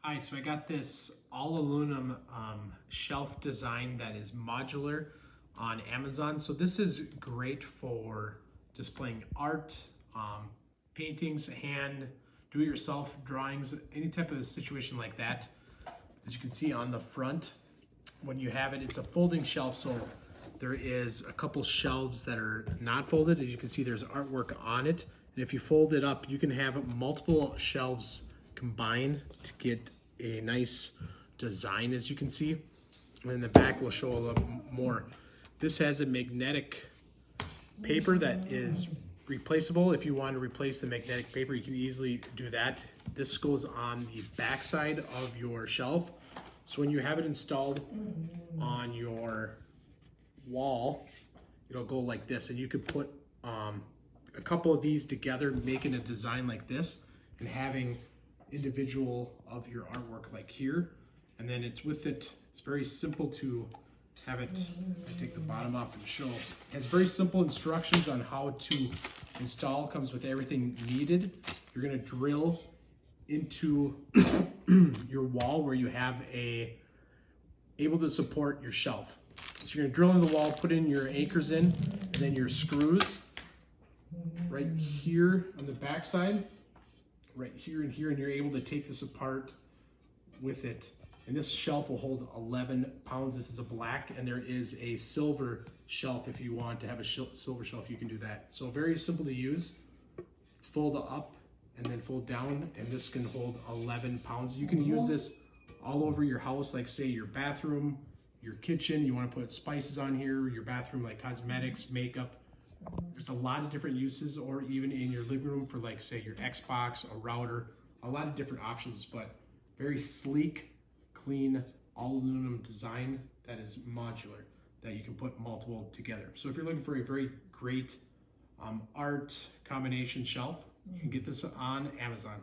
Hi, so I got this all aluminum shelf design that is modular on Amazon. So this is great for displaying art, paintings, hand, do-it-yourself drawings, any type of situation like that. As you can see on the front, when you have it, it's a folding shelf. So there is a couple shelves that are not folded. As you can see, there's artwork on it. And if you fold it up, you can have multiple shelves combine to get a nice design, as you can see. And in the back we'll show a little more. This has a magnetic paper that is replaceable. If you want to replace the magnetic paper, you can easily do that. This goes on the back side of your shelf. So when you have it installed on your wall, it'll go like this, and you could put a couple of these together, making a design like this and having individual of your artwork like here. And then it's very simple to have it. I'll take the bottom off and show. It has very simple instructions on how to install. Comes with everything needed. You're going to drill into your wall where you have able to support your shelf. So you're going to drill in the wall, put in your anchors in, and then your screws right here on the back side, right here and here, and you're able to take this apart with it. And this shelf will hold 11 pounds. This is a black, and there is a silver shelf. If you want to have a silver shelf, you can do that. So very simple to use. Fold up and then fold down, and this can hold 11 pounds. You can use this all over your house, like say your bathroom, your kitchen. You want to put spices on here, your bathroom, like cosmetics, makeup. There's a lot of different uses, or even in your living room for, like, say, your Xbox, a router, a lot of different options. But very sleek, clean, all aluminum design that is modular, that you can put multiple together. So if you're looking for a very great art combination shelf, you can get this on Amazon.